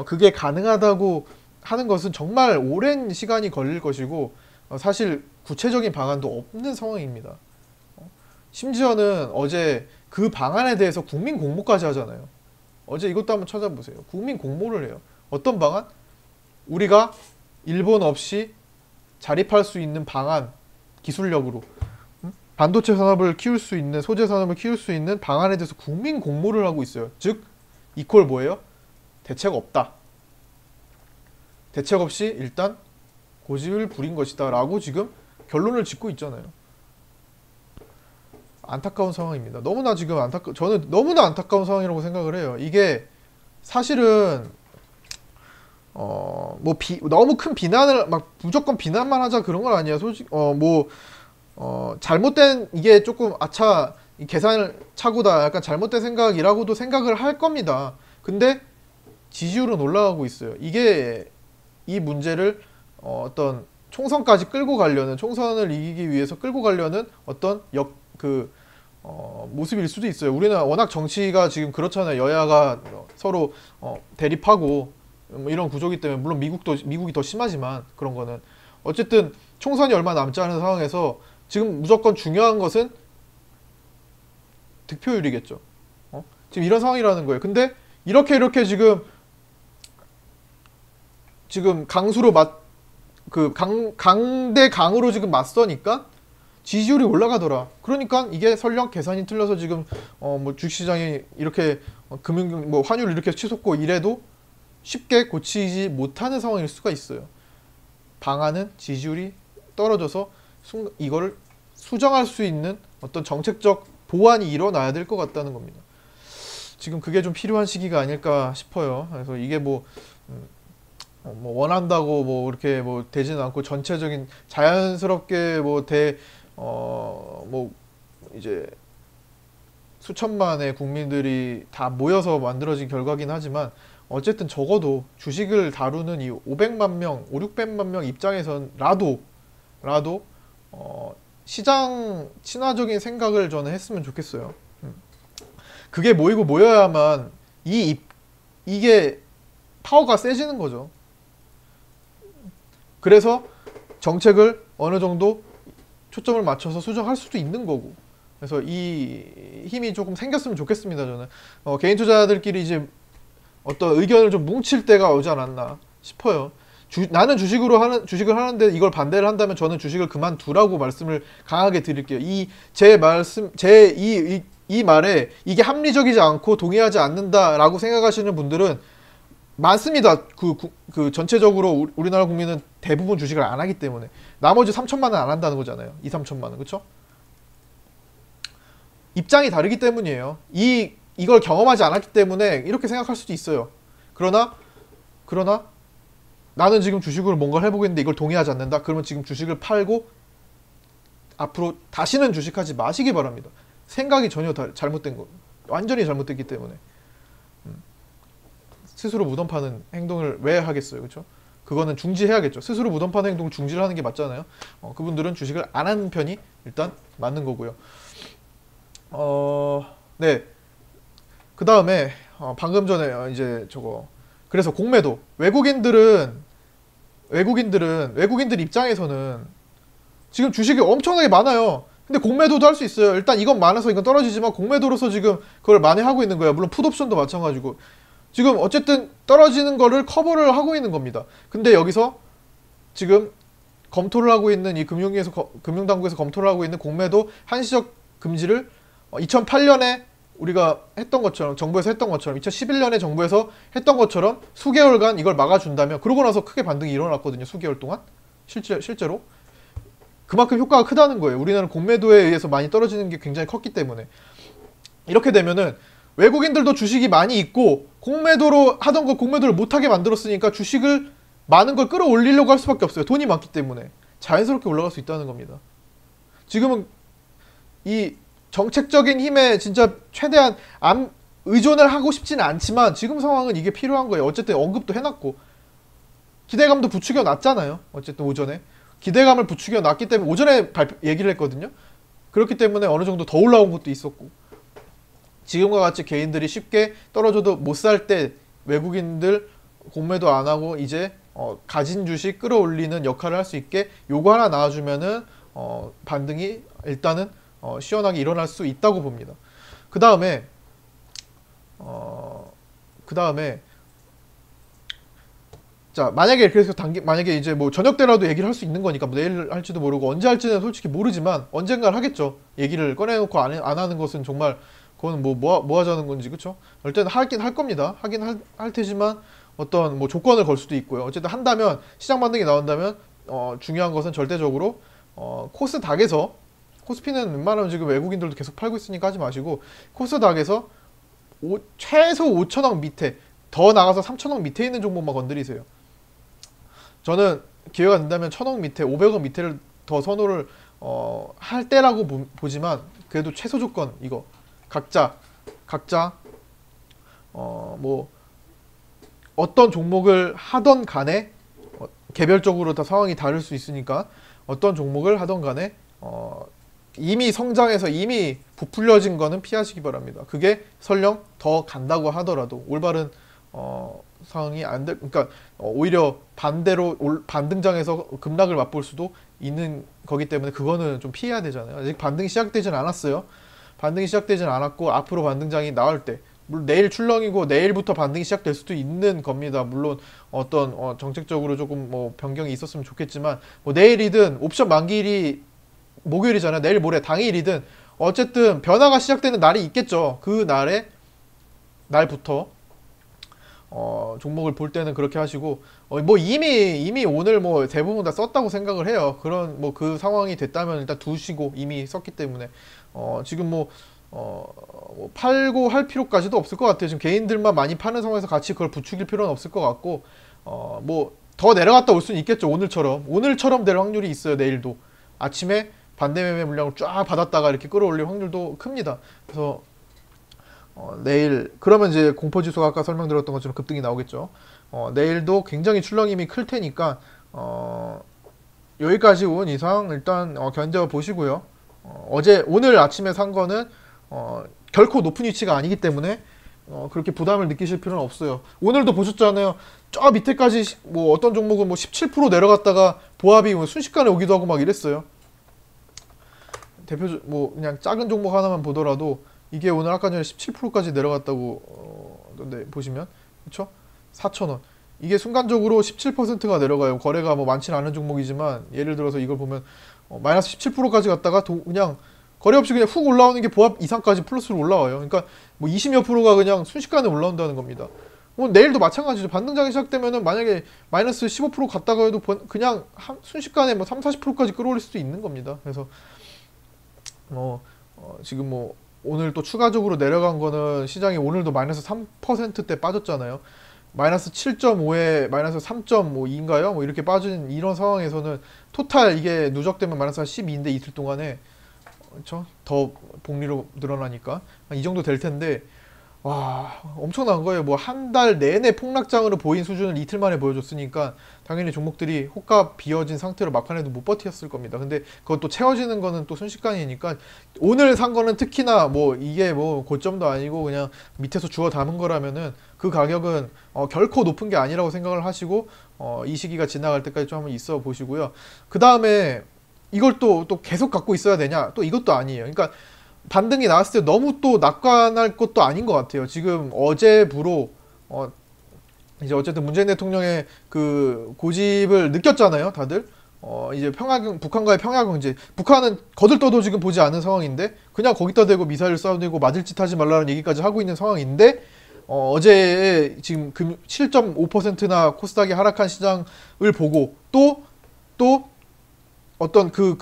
그게 가능하다고 하는 것은 정말 오랜 시간이 걸릴 것이고 사실 구체적인 방안도 없는 상황입니다. 심지어는 어제 그 방안에 대해서 국민 공모까지 하잖아요. 어제 이것도 한번 찾아보세요. 국민 공모를 해요. 어떤 방안? 우리가 일본 없이 자립할 수 있는 방안, 기술력으로 반도체 산업을 키울 수 있는, 소재 산업을 키울 수 있는 방안에 대해서 국민 공모를 하고 있어요. 즉 이퀄 뭐예요? 대책 없다. 대책 없이 일단 고집을 부린 것이다 라고 지금 결론을 짓고 있잖아요. 안타까운 상황입니다. 너무나 지금 저는 너무나 안타까운 상황이라고 생각을 해요. 이게 사실은 너무 큰 비난을 막 무조건 비난만 하자 그런 건 아니야. 솔직히 잘못된 이게 조금 이 계산을 차고다 약간 잘못된 생각이라고도 생각을 할 겁니다. 근데 지지율은 올라가고 있어요. 이게 이 문제를 어떤 총선까지 끌고 가려는, 총선을 이기기 위해서 끌고 가려는 어떤 모습일 수도 있어요. 우리는 워낙 정치가 지금 그렇잖아요. 여야가 서로 대립하고 뭐 이런 구조기 때문에, 물론 미국이 더 심하지만 그런 거는 어쨌든 총선이 얼마 남지 않은 상황에서 지금 무조건 중요한 것은 득표율이겠죠. 지금 이런 상황이라는 거예요. 근데 이렇게 지금 강수로 강대 강으로 지금 맞서니까 지지율이 올라가더라. 그러니까 이게 설령 계산이 틀려서 지금 뭐 주식시장이 이렇게 환율을 이렇게 치솟고 이래도 쉽게 고치지 못하는 상황일 수가 있어요. 방안은 지지율이 떨어져서 이거를 수정할 수 있는 어떤 정책적 보완이 일어나야 될 것 같다는 겁니다. 지금 그게 좀 필요한 시기가 아닐까 싶어요. 그래서 이게 뭐 원한다고 이렇게 되지는 않고 전체적인 자연스럽게 이제 수천만의 국민들이 다 모여서 만들어진 결과긴 하지만 어쨌든 적어도 주식을 다루는 이 500만 명, 600만 명 입장에서라도 시장 친화적인 생각을 저는 했으면 좋겠어요. 그게 모여야만 이게 파워가 세지는 거죠. 그래서 정책을 어느 정도 초점을 맞춰서 수정할 수도 있는 거고. 그래서 이 힘이 조금 생겼으면 좋겠습니다. 저는 개인 투자자들끼리 이제 어떤 의견을 좀 뭉칠 때가 오지 않았나 싶어요. 나는 주식을 하는데 이걸 반대를 한다면 저는 주식을 그만두라고 말씀을 강하게 드릴게요. 이 말에 이게 합리적이지 않고 동의하지 않는다라고 생각하시는 분들은 많습니다. 전체적으로 우리나라 국민은 대부분 주식을 안 하기 때문에 나머지 3천만 원 안 한다는 거잖아요. 3천만 원, 그렇죠? 입장이 다르기 때문이에요. 이걸 경험하지 않았기 때문에 이렇게 생각할 수도 있어요. 그러나 나는 지금 주식으로 뭔가를 해보겠는데 이걸 동의하지 않는다. 그러면 지금 주식을 팔고 앞으로 다시는 주식하지 마시기 바랍니다. 생각이 전혀 잘못된 거, 완전히 잘못됐기 때문에 스스로 무덤 파는 행동을 왜 하겠어요, 그렇죠? 그거는 중지해야겠죠. 스스로 무덤 파는 행동을 중지를 하는 게 맞잖아요. 그분들은 주식을 안 하는 편이 일단 맞는 거고요. 네. 그 다음에 방금 전에 이제 그래서 공매도 외국인들 입장에서는 지금 주식이 엄청나게 많아요. 근데 공매도도 할 수 있어요. 일단 이건 많아서 이건 떨어지지만 공매도로서 지금 그걸 만회하고 있는 거예요. 물론 풋옵션도 마찬가지고 지금 어쨌든 떨어지는 거를 커버를 하고 있는 겁니다. 근데 여기서 지금 검토를 하고 있는 이 금융당국에서 검토를 하고 있는 공매도 한시적 금지를 2008년에 우리가 했던 것처럼, 정부에서 했던 것처럼, 2011년에 정부에서 했던 것처럼 수개월간 이걸 막아준다면, 그러고 나서 크게 반등이 일어났거든요. 수개월 동안 실제로 그만큼 효과가 크다는 거예요. 우리나라는 공매도에 의해서 많이 떨어지는 게 굉장히 컸기 때문에. 이렇게 되면은 외국인들도 주식이 많이 있고 공매도로 하던 거 공매도를 못하게 만들었으니까 주식을 많은 걸 끌어올리려고 할 수밖에 없어요. 돈이 많기 때문에 자연스럽게 올라갈 수 있다는 겁니다. 지금은 정책적인 힘에 진짜 최대한 의존을 하고 싶지는 않지만 지금 상황은 이게 필요한 거예요. 어쨌든 언급도 해놨고 기대감도 부추겨 놨잖아요. 어쨌든 오전에 기대감을 부추겨 놨기 때문에 오전에 얘기를 했거든요. 그렇기 때문에 어느 정도 더 올라온 것도 있었고 지금과 같이 개인들이 쉽게 떨어져도 못 살 때 외국인들 공매도 안 하고 이제 가진 주식 끌어올리는 역할을 할 수 있게 요거 하나 나와주면은 반등이 일단은 시원하게 일어날 수 있다고 봅니다. 그 다음에 자, 만약에 그래서 만약에 이제 뭐 저녁 때라도 얘기를 할 수 있는 거니까 뭐 내일 할지도 모르고 언제 할지는 솔직히 모르지만 언젠간 하겠죠. 얘기를 꺼내놓고 안 하는 것은 정말 그건 뭐 하자는 건지 그쵸? 일단 하긴 할 겁니다. 하긴 할 테지만 어떤 뭐 조건을 걸 수도 있고요. 어쨌든 한다면 시장 반등이 나온다면 중요한 것은 절대적으로 코스닥에서 코스피는 웬만하면 지금 외국인들도 계속 팔고 있으니까 하지 마시고 코스닥에서 최소 5천억 밑에 더 나가서 3천억 밑에 있는 종목만 건드리세요. 저는 기회가 된다면 1,000억 밑에 500억 밑에를 더 선호를 할 때라고 보지만 그래도 최소 조건 이거 각자 뭐 어떤 종목을 하던 간에 개별적으로 다 상황이 다를 수 있으니까 어떤 종목을 하던 간에 이미 성장해서 이미 부풀려진 거는 피하시기 바랍니다. 그게 설령 더 간다고 하더라도 올바른 상황이 안 될, 그러니까 오히려 반대로 반등장에서 급락을 맛볼 수도 있는 거기 때문에 그거는 좀 피해야 되잖아요. 아직 반등이 시작되진 않았어요. 반등이 시작되진 않았고 앞으로 반등장이 나올 때 물론 내일 출렁이고 내일부터 반등이 시작될 수도 있는 겁니다. 물론 어떤 정책적으로 조금 뭐 변경이 있었으면 좋겠지만 뭐 내일이든 옵션 만기일이 목요일이잖아요. 내일 모레 당일이든 어쨌든 변화가 시작되는 날이 있겠죠. 그 날부터 종목을 볼 때는 그렇게 하시고 뭐 이미 오늘 뭐 대부분 다 썼다고 생각을 해요. 그런 뭐 그 상황이 됐다면 일단 두시고 이미 썼기 때문에 지금 뭐 팔고 할 필요까지도 없을 것 같아요. 지금 개인들만 많이 파는 상황에서 같이 그걸 부추길 필요는 없을 것 같고 뭐 더 내려갔다 올 수는 있겠죠. 오늘처럼 될 확률이 있어요. 내일도 아침에 반대 매매 물량을 쫙 받았다가 이렇게 끌어올릴 확률도 큽니다. 그래서 내일 그러면 이제 공포지수가 아까 설명드렸던 것처럼 급등이 나오겠죠. 내일도 굉장히 출렁임이 클 테니까 여기까지 온 이상 일단 견뎌 보시고요. 오늘 아침에 산 거는 결코 높은 위치가 아니기 때문에 그렇게 부담을 느끼실 필요는 없어요. 오늘도 보셨잖아요. 저 밑에까지 뭐 어떤 종목은 뭐 17% 내려갔다가 보합이 뭐 순식간에 오기도 하고 막 이랬어요. 뭐 그냥 작은 종목 하나만 보더라도 이게 오늘 아까 전에 17%까지 내려갔다고 근데 보시면 그쵸? 4,000원 이게 순간적으로 17%가 내려가요. 거래가 뭐 많지는 않은 종목이지만 예를 들어서 이걸 보면 마이너스 17%까지 갔다가 그냥 거래 없이 그냥 훅 올라오는 게 보합 이상까지 플러스로 올라와요. 그러니까 뭐 20몇 프로가 그냥 순식간에 올라온다는 겁니다. 뭐 내일도 마찬가지죠. 반등장이 시작되면은 만약에 마이너스 15% 갔다가 해도 그냥 순식간에 뭐 3, 40%까지 끌어올릴 수도 있는 겁니다. 그래서 지금 뭐 오늘 또 추가적으로 내려간 거는 시장이 오늘도 마이너스 3%대 빠졌잖아요. 마이너스 7.5에 마이너스 3.52인가요? 뭐 이렇게 빠진 이런 상황에서는 토탈 이게 누적되면 마이너스 12인데 이틀 동안에 그렇죠? 더 복리로 늘어나니까 이 정도 될 텐데 와 엄청난 거예요. 뭐 한 달 내내 폭락장으로 보인 수준을 이틀 만에 보여줬으니까 당연히 종목들이 호가 비어진 상태로 막판에도 못 버텼을 겁니다. 근데 그것도 채워지는 거는 또 순식간이니까 오늘 산 거는 특히나 뭐 이게 뭐 고점도 아니고 그냥 밑에서 주워 담은 거라면은 그 가격은 결코 높은 게 아니라고 생각을 하시고 이 시기가 지나갈 때까지 좀 한번 있어 보시고요. 그 다음에 이걸 또 계속 갖고 있어야 되냐? 또 이것도 아니에요. 그러니까 반등이 나왔을 때 너무 또 낙관할 것도 아닌 것 같아요. 지금 어제부로 이제 어쨌든 문재인 대통령의 그 고집을 느꼈잖아요, 다들. 이제 북한과의 평화경제. 북한은 거들떠도 지금 보지 않은 상황인데 그냥 거기다 대고 미사일 쏴대고 맞을 짓 하지 말라는 얘기까지 하고 있는 상황인데 어제 지금 7.5%나 코스닥이 하락한 시장을 보고 또 어떤 그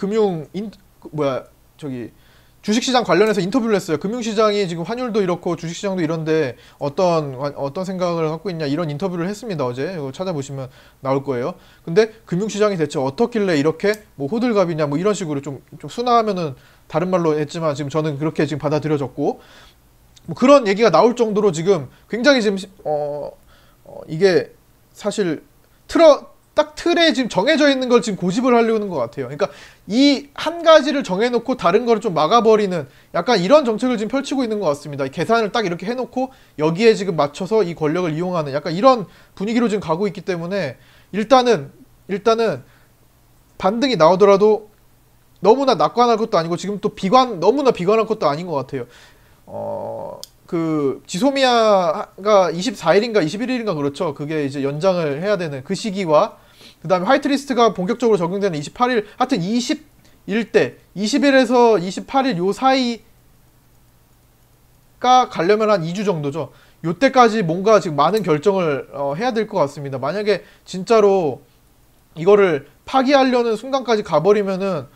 주식시장 관련해서 인터뷰를 했어요. 금융시장이 지금 환율도 이렇고 주식시장도 이런데 어떤 생각을 갖고 있냐 이런 인터뷰를 했습니다. 어제 이거 찾아보시면 나올 거예요. 근데 금융시장이 대체 어떻길래 이렇게 뭐 호들갑이냐 뭐 이런 식으로 좀 순화하면은 다른 말로 했지만 지금 저는 그렇게 지금 받아들여졌고 뭐 그런 얘기가 나올 정도로 지금 굉장히 지금 이게 사실 딱 틀에 지금 정해져 있는 걸 지금 고집을 하려는 것 같아요. 그러니까 이 한 가지를 정해놓고 다른 거를 좀 막아버리는 약간 이런 정책을 지금 펼치고 있는 것 같습니다. 계산을 딱 이렇게 해놓고 여기에 지금 맞춰서 이 권력을 이용하는 약간 이런 분위기로 지금 가고 있기 때문에 일단은 반등이 나오더라도 너무나 낙관할 것도 아니고 지금 또 너무나 비관할 것도 아닌 것 같아요. 그 지소미아가 24일인가 21일인가 그렇죠. 그게 이제 연장을 해야 되는 그 시기와 그 다음에 화이트리스트가 본격적으로 적용되는 28일 하여튼 21대 20일에서 28일 요 사이가 가려면 한 2주 정도죠. 요때까지 뭔가 지금 많은 결정을 해야 될 것 같습니다. 만약에 진짜로 이거를 파기하려는 순간까지 가버리면은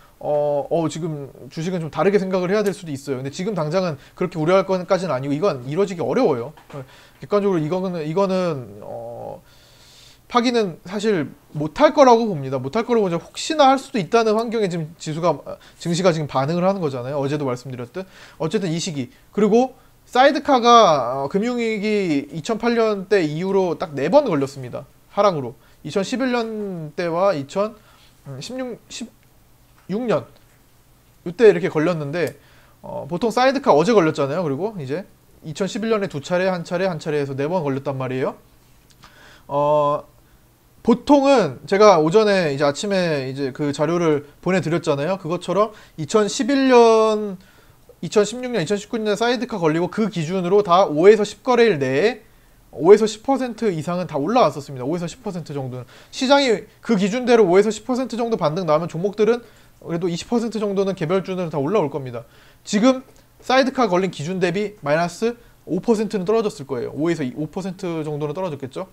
지금 주식은 좀 다르게 생각을 해야 될 수도 있어요. 근데 지금 당장은 그렇게 우려할 것까지는 아니고 이건 이루어지기 어려워요. 객관적으로 이거는 파기는 사실 못할 거라고 봅니다. 못할 거라고 이제 혹시나 할 수도 있다는 환경에 지금 증시가 지금 반응을 하는 거잖아요. 어제도 말씀드렸듯. 어쨌든 이 시기. 그리고 사이드카가 금융위기 2008년 때 이후로 딱 4번 걸렸습니다. 하락으로. 2011년 때와 2016년 이때 이렇게 걸렸는데 보통 사이드카 어제 걸렸잖아요. 그리고 이제 2011년에 2차례, 한 차례 해서 4번 걸렸단 말이에요. 보통은 제가 오전에 이제 아침에 이제 그 자료를 보내드렸잖아요. 그것처럼 2011년, 2016년, 2019년 사이드카 걸리고 그 기준으로 다 5에서 10거래일 내에 5에서 10% 이상은 다 올라왔었습니다. 5에서 10% 정도는. 시장이 그 기준대로 5에서 10% 정도 반등 나오면 종목들은 그래도 20% 정도는 개별주는 다 올라올 겁니다. 지금 사이드카 걸린 기준 대비 마이너스 5%는 떨어졌을 거예요. 5에서 5% 정도는 떨어졌겠죠.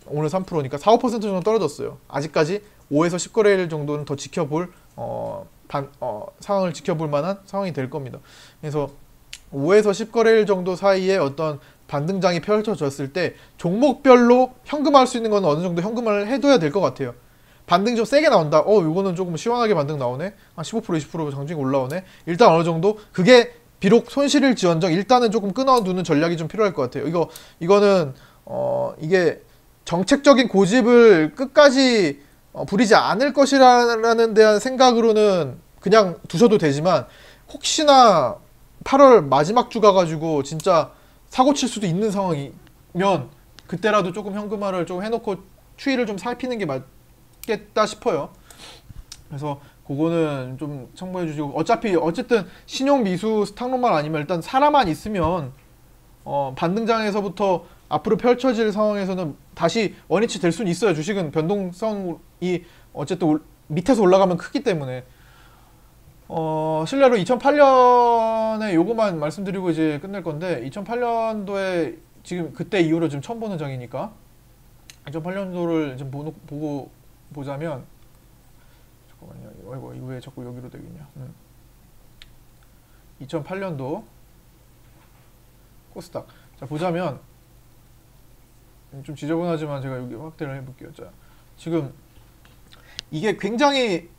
오늘 3%니까 4, 5% 정도 떨어졌어요. 아직까지 5에서 10거래일 정도는 더 지켜볼 상황을 지켜볼 만한 상황이 될 겁니다. 그래서 5에서 10거래일 정도 사이에 어떤 반등장이 펼쳐졌을 때 종목별로 현금화할 수 있는 건 어느 정도 현금화를 해둬야 될 것 같아요. 반등이 좀 세게 나온다. 이거는 조금 시원하게 반등 나오네. 한 15%, 20% 장중에 올라오네. 일단 어느 정도 그게 비록 손실을 지언정 일단은 조금 끊어두는 전략이 좀 필요할 것 같아요. 이거는 이게 정책적인 고집을 끝까지 부리지 않을 것이라는 대한 생각으로는 그냥 두셔도 되지만 혹시나 8월 마지막 주 가가지고 진짜 사고 칠 수도 있는 상황이면 그때라도 조금 현금화를 좀 해놓고 추이를 좀 살피는 게 맞겠다 싶어요. 그래서 그거는 좀 참고해 주시고 어쨌든 신용 미수 스탁론만 아니면 일단 사람만 있으면 반등장에서부터 앞으로 펼쳐질 상황에서는 다시 원위치 될 수는 있어요. 주식은 변동성이 어쨌든 밑에서 올라가면 크기 때문에 실례로 2008년에 요거만 말씀드리고 이제 끝낼 건데 2008년도에 지금 그때 이후로 지금 처음 보는 장이니까 2008년도를 좀 보고 보자면 잠깐만요. 이거 왜 자꾸 여기로 되겠냐. 2008년도 코스닥 자 보자면 좀 지저분하지만 제가 여기 확대를 해볼게요. 자, 지금 이게 굉장히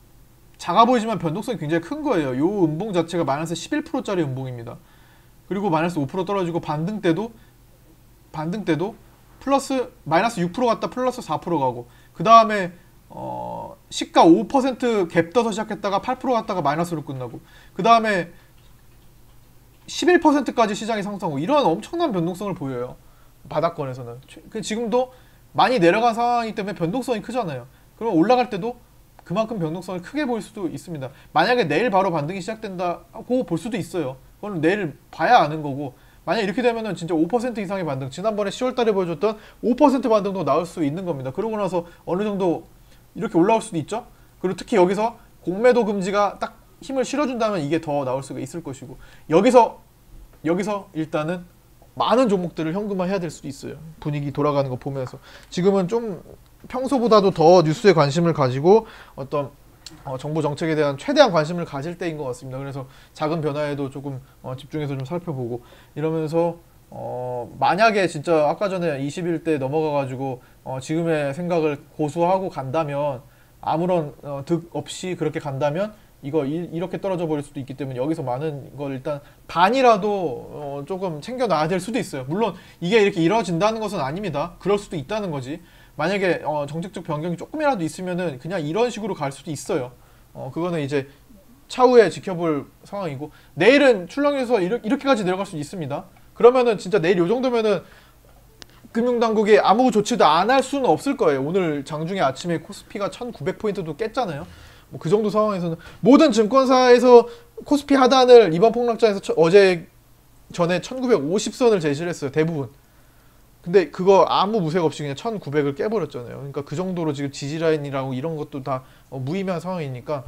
작아 보이지만 변동성이 굉장히 큰 거예요. 요 음봉 자체가 마이너스 11%짜리 음봉입니다. 그리고 마이너스 5% 떨어지고 반등 때도 플러스 마이너스 6% 갔다 플러스 4% 가고 그 다음에 시가 5% 갭 떠서 시작했다가 8% 갔다가 마이너스로 끝나고 그 다음에 11%까지 시장이 상승하고 이런 엄청난 변동성을 보여요. 바닥권에서는. 지금도 많이 내려간 상황이기 때문에 변동성이 크잖아요. 그러면 올라갈 때도 그만큼 변동성을 크게 보일 수도 있습니다. 만약에 내일 바로 반등이 시작된다고 볼 수도 있어요. 그건 내일 봐야 아는 거고 만약 이렇게 되면은 진짜 5% 이상의 반등 지난번에 10월달에 보여줬던 5% 반등도 나올 수 있는 겁니다. 그러고 나서 어느 정도 이렇게 올라올 수도 있죠. 그리고 특히 여기서 공매도 금지가 딱 힘을 실어준다면 이게 더 나올 수가 있을 것이고 여기서 일단은 많은 종목들을 현금화해야 될 수도 있어요. 분위기 돌아가는 거 보면서 지금은 좀 평소보다도 더 뉴스에 관심을 가지고 어떤 정부 정책에 대한 최대한 관심을 가질 때인 것 같습니다. 그래서 작은 변화에도 조금 집중해서 좀 살펴보고 이러면서 만약에 진짜 아까 전에 21대 넘어가가지고 지금의 생각을 고수하고 간다면 아무런 득 없이 그렇게 간다면 이렇게 떨어져 버릴 수도 있기 때문에 여기서 많은 걸 일단 반이라도 조금 챙겨놔야 될 수도 있어요. 물론 이게 이렇게 이루어진다는 것은 아닙니다. 그럴 수도 있다는 거지. 만약에 정책적 변경이 조금이라도 있으면은 그냥 이런 식으로 갈 수도 있어요. 그거는 이제 차후에 지켜볼 상황이고 내일은 출렁에서 이렇게까지 내려갈 수 있습니다. 그러면은 진짜 내일 요 정도면은 금융당국이 아무 조치도 안 할 수는 없을 거예요. 오늘 장중에 아침에 코스피가 1900포인트도 깼잖아요. 뭐 그 정도 상황에서는 모든 증권사에서 코스피 하단을 이번 폭락장에서 어제 전에 1950선을 제시를 했어요. 대부분. 근데 그거 아무 무색 없이 그냥 1900을 깨버렸잖아요. 그러니까 그 정도로 지금 지지라인이라고 이런 것도 다 무의미한 상황이니까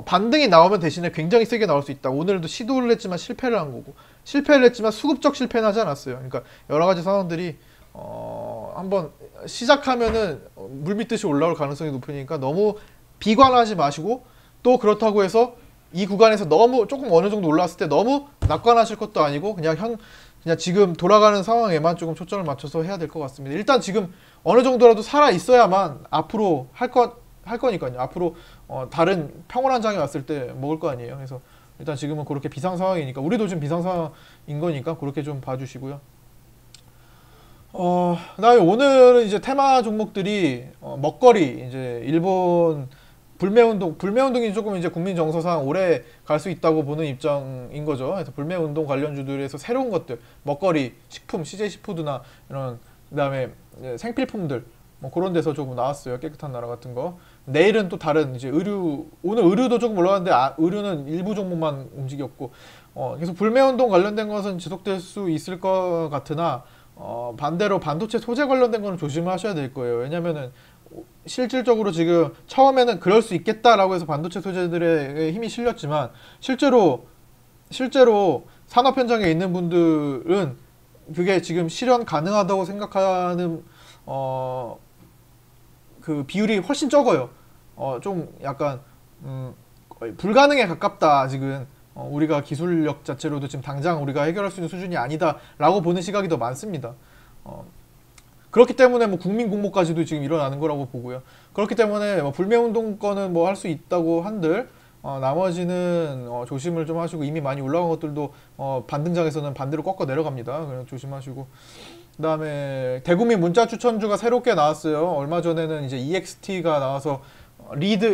반등이 나오면 대신에 굉장히 세게 나올 수 있다. 오늘도 시도를 했지만 실패를 한 거고 실패를 했지만 수급적 실패는 하지 않았어요. 그러니까 여러 가지 상황들이 한번 시작하면은 물 밑듯이 올라올 가능성이 높으니까 너무 비관하지 마시고 또 그렇다고 해서 이 구간에서 너무 조금 어느 정도 올라왔을 때 너무 낙관하실 것도 아니고 그냥 지금 돌아가는 상황에만 조금 초점을 맞춰서 해야 될 것 같습니다. 일단 지금 어느 정도라도 살아 있어야만 앞으로 할 거니까요. 앞으로 다른 평온한 장이 왔을 때 먹을 거 아니에요. 그래서 일단 지금은 그렇게 비상 상황이니까 우리도 지금 비상 상황인 거니까 그렇게 좀 봐주시고요. 그다음에 오늘은 이제 테마 종목들이 먹거리 이제 일본 불매운동이 조금 이제 국민 정서상 오래 갈 수 있다고 보는 입장인 거죠. 그래서 불매운동 관련주들에서 새로운 것들, 먹거리, 식품, CJ 시푸드나 이런 그다음에 생필품들 뭐 그런 데서 조금 나왔어요. 깨끗한 나라 같은 거. 내일은 또 다른 이제 오늘 의류도 조금 올라갔는데 의류는 일부 종목만 움직였고 계속 불매운동 관련된 것은 지속될 수 있을 것 같으나 반대로 반도체 소재 관련된 거는 조심하셔야 될 거예요. 왜냐면은 실질적으로 지금 처음에는 그럴 수 있겠다라고 해서 반도체 소재들의 힘이 실렸지만 실제로 산업 현장에 있는 분들은 그게 지금 실현 가능하다고 생각하는 그 비율이 훨씬 적어요. 좀 약간 거의 불가능에 가깝다 지금. 우리가 기술력 자체로도 지금 당장 우리가 해결할 수 있는 수준이 아니다라고 보는 시각이 더 많습니다. 그렇기 때문에 뭐 국민 공모까지도 지금 일어나는 거라고 보고요. 그렇기 때문에 뭐 불매운동 거는 뭐 할 수 있다고 한들 나머지는 조심을 좀 하시고 이미 많이 올라간 것들도 반등장에서는 반대로 꺾어 내려갑니다. 그래서 조심하시고 그다음에 대국민 문자 추천주가 새롭게 나왔어요. 얼마 전에는 이제 EXT가 나와서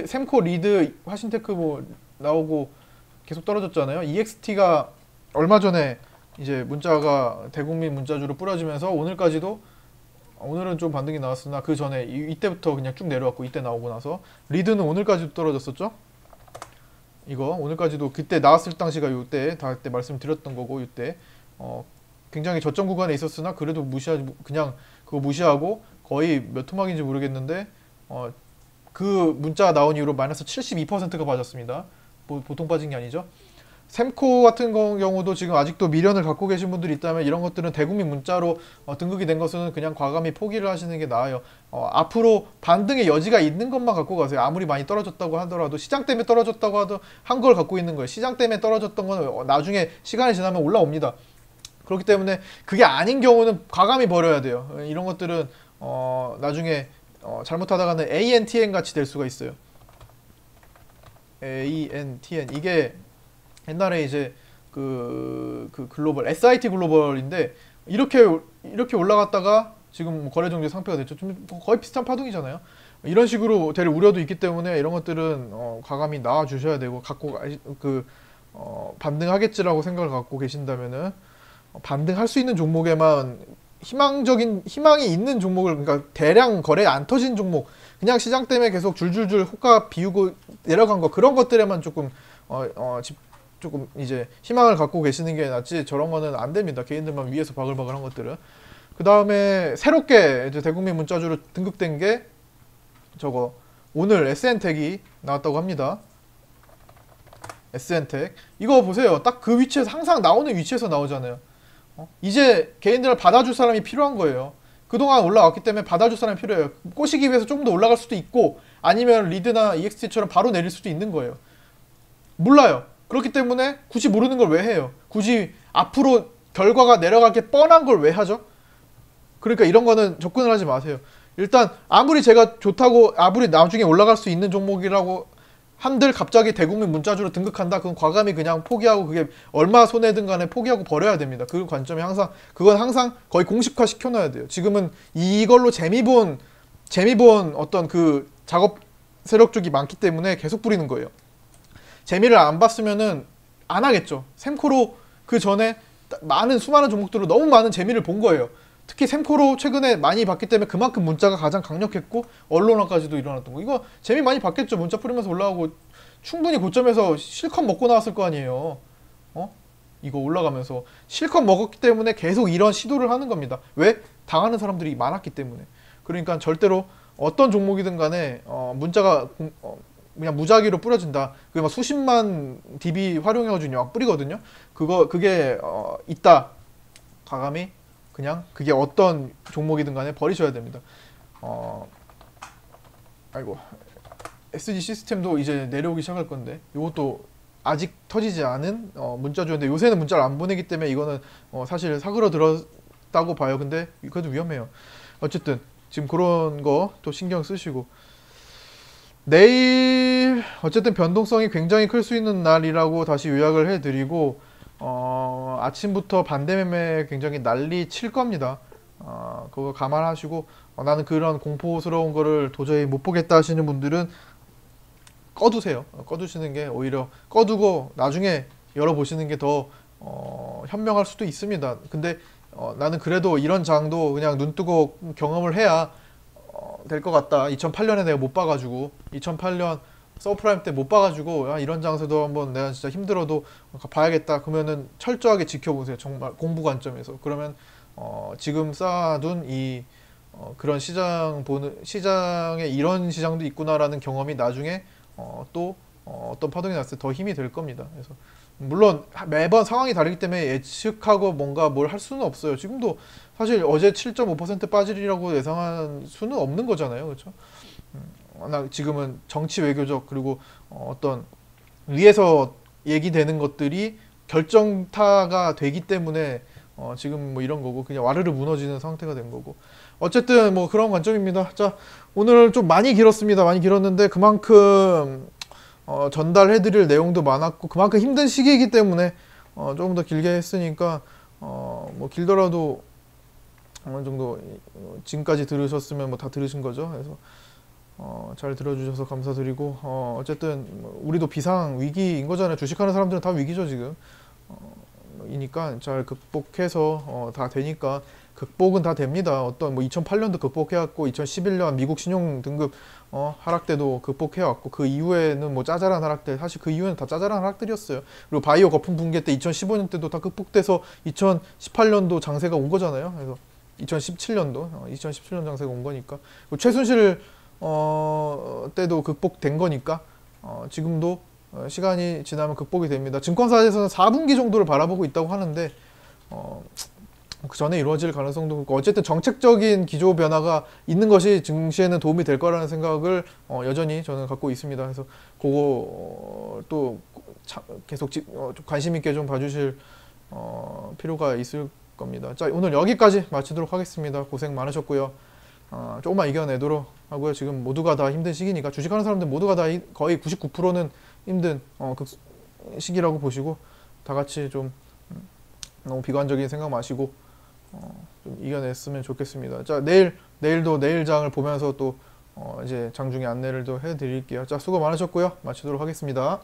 샘코 리드 화신테크 뭐 나오고 계속 떨어졌잖아요. EXT가 얼마 전에 이제 문자가 대국민 문자주로 뿌려지면서 오늘은 좀 반등이 나왔으나 그 전에 이때부터 그냥 쭉 내려왔고 이때 나오고 나서 리드는 오늘까지도 떨어졌었죠. 이거 오늘까지도 그때 나왔을 당시가 요때 다 그때 말씀드렸던 거고 이때 굉장히 저점 구간에 있었으나 그래도 그냥 그거 무시하고 거의 몇 토막인지 모르겠는데 그 문자가 나온 이후로 마이너스 72%가 빠졌습니다. 보통 빠진 게 아니죠. 샘코 같은 경우도 지금 아직도 미련을 갖고 계신 분들이 있다면 이런 것들은 대국민 문자로 등극이 된 것은 그냥 과감히 포기를 하시는 게 나아요. 앞으로 반등의 여지가 있는 것만 갖고 가세요. 아무리 많이 떨어졌다고 하더라도 시장 때문에 떨어졌다고 하도 한 걸 갖고 있는 거예요. 시장 때문에 떨어졌던 건 나중에 시간이 지나면 올라옵니다. 그렇기 때문에 그게 아닌 경우는 과감히 버려야 돼요. 이런 것들은 나중에 잘못하다가는 ANTN 같이 될 수가 있어요. ANTN 이게 옛날에 이제 그 글로벌 SIT 글로벌인데 이렇게 올라갔다가 지금 거래 정지 상태가 됐죠. 좀 거의 비슷한 파동이잖아요. 이런 식으로 될 우려도 있기 때문에 이런 것들은 과감히 나와 주셔야 되고 반등하겠지라고 생각을 갖고 계신다면은 반등할 수 있는 종목에만 희망이 있는 종목을 그러니까 대량 거래 안 터진 종목 그냥 시장 때문에 계속 줄줄줄 호가 비우고 내려간 거 그런 것들에만 조금 이제 희망을 갖고 계시는 게 낫지 저런 거는 안 됩니다. 개인들만 위에서 바글바글한 것들은. 그 다음에 새롭게 이제 대국민 문자주로 등극된 게 저거 오늘 SN텍이 나왔다고 합니다. SN텍 이거 보세요. 딱 그 위치에서 항상 나오는 위치에서 나오잖아요. 이제 개인들을 받아줄 사람이 필요한 거예요. 그동안 올라왔기 때문에 받아줄 사람이 필요해요. 꼬시기 위해서 조금 더 올라갈 수도 있고 아니면 리드나 EXT처럼 바로 내릴 수도 있는 거예요. 몰라요. 그렇기 때문에 굳이 모르는 걸 왜 해요? 굳이 앞으로 결과가 내려갈 게 뻔한 걸 왜 하죠? 그러니까 이런 거는 접근을 하지 마세요. 일단 아무리 제가 좋다고 아무리 나중에 올라갈 수 있는 종목이라고 한들 갑자기 대국민 문자주로 등극한다? 그건 과감히 그냥 포기하고 그게 얼마 손해든 간에 포기하고 버려야 됩니다. 그 관점이 항상 그건 항상 거의 공식화 시켜놔야 돼요. 지금은 이걸로 재미본 어떤 그 작업 세력 쪽이 많기 때문에 계속 부리는 거예요. 재미를 안 봤으면은 안 하겠죠. 샘코로 그 전에 수많은 종목들로 너무 많은 재미를 본 거예요. 특히 샘코로 최근에 많이 봤기 때문에 그만큼 문자가 가장 강력했고 언론화까지도 일어났던 거. 이거 재미 많이 봤겠죠. 문자 뿌리면서 올라오고 충분히 고점에서 실컷 먹고 나왔을 거 아니에요. 이거 올라가면서 실컷 먹었기 때문에 계속 이런 시도를 하는 겁니다. 왜? 당하는 사람들이 많았기 때문에. 그러니까 절대로 어떤 종목이든 간에 문자가 그냥 무작위로 뿌려진다. 그게 막 수십만 DB 활용해가지고 막 뿌리거든요. 그게 있다. 과감히 그냥 그게 어떤 종목이든 간에 버리셔야 됩니다. 아이고 SG 시스템도 이제 내려오기 시작할 건데 이것도 아직 터지지 않은 문자주인데 요새는 문자를 안 보내기 때문에 이거는 사실 사그러들었다고 봐요. 근데 그래도 위험해요. 어쨌든 지금 그런 거 또 신경 쓰시고 내일 어쨌든 변동성이 굉장히 클 수 있는 날이라고 다시 요약을 해드리고 아침부터 반대 매매 굉장히 난리 칠 겁니다. 그거 감안하시고 나는 그런 공포스러운 거를 도저히 못 보겠다 하시는 분들은 꺼두세요. 꺼두시는 게 오히려 꺼두고 나중에 열어보시는 게 더 현명할 수도 있습니다. 근데 나는 그래도 이런 장도 그냥 눈 뜨고 경험을 해야 될 것 같다. 2008년에 내가 못 봐가지고 2008년 서프라임 때 못 봐가지고 이런 장세도 한번 내가 진짜 힘들어도 봐야겠다. 그러면은 철저하게 지켜보세요. 정말 공부 관점에서. 그러면 지금 쌓아둔 이 그런 시장에 이런 시장도 있구나라는 경험이 나중에 또 어떤 파동이 났을 때 더 힘이 될 겁니다. 그래서 물론 매번 상황이 다르기 때문에 예측하고 뭔가 뭘 할 수는 없어요. 지금도 사실 어제 7.5% 빠지리라고 예상한 수는 없는 거잖아요. 그렇죠? 지금은 정치 외교적 그리고 어떤 위에서 얘기되는 것들이 결정타가 되기 때문에 지금 뭐 이런 거고 그냥 와르르 무너지는 상태가 된 거고 어쨌든 뭐 그런 관점입니다. 자, 오늘 좀 많이 길었습니다. 많이 길었는데 그만큼 전달해드릴 내용도 많았고 그만큼 힘든 시기이기 때문에 조금 더 길게 했으니까 뭐 길더라도 어느 정도 지금까지 들으셨으면 뭐 다 들으신 거죠. 그래서 잘 들어주셔서 감사드리고 어쨌든 우리도 비상 위기인 거잖아요. 주식하는 사람들은 다 위기죠 지금. 이니까 잘 극복해서 다 되니까 극복은 다 됩니다. 어떤 뭐 2008년도 극복해왔고 2011년 미국 신용 등급 하락 때도 극복해왔고 그 이후에는 뭐 짜잘한 하락들 사실 그 이후에는 다 짜잘한 하락들이었어요. 그리고 바이오 거품 붕괴 때 2015년 때도 다 극복돼서 2018년도 장세가 온 거잖아요. 그래서 2017년 장세가 온 거니까 최순실 때도 극복된 거니까 지금도 시간이 지나면 극복이 됩니다. 증권사에서는 4분기 정도를 바라보고 있다고 하는데 그 전에 이루어질 가능성도 있고 어쨌든 정책적인 기조 변화가 있는 것이 증시에는 도움이 될 거라는 생각을 여전히 저는 갖고 있습니다. 그래서 그거 또 계속 관심 있게 좀 봐주실 필요가 있을 겁니다. 자, 오늘 여기까지 마치도록 하겠습니다. 고생 많으셨고요. 조금만 이겨내도록 하고요. 지금 모두가 다 힘든 시기니까 주식하는 사람들 모두가 다 거의 99%는 힘든 그 시기라고 보시고 다 같이 좀 너무 비관적인 생각 마시고 좀 이겨냈으면 좋겠습니다. 자, 내일도 내일장을 보면서 또 이제 장중에 안내를 또 해드릴게요. 자, 수고 많으셨고요. 마치도록 하겠습니다.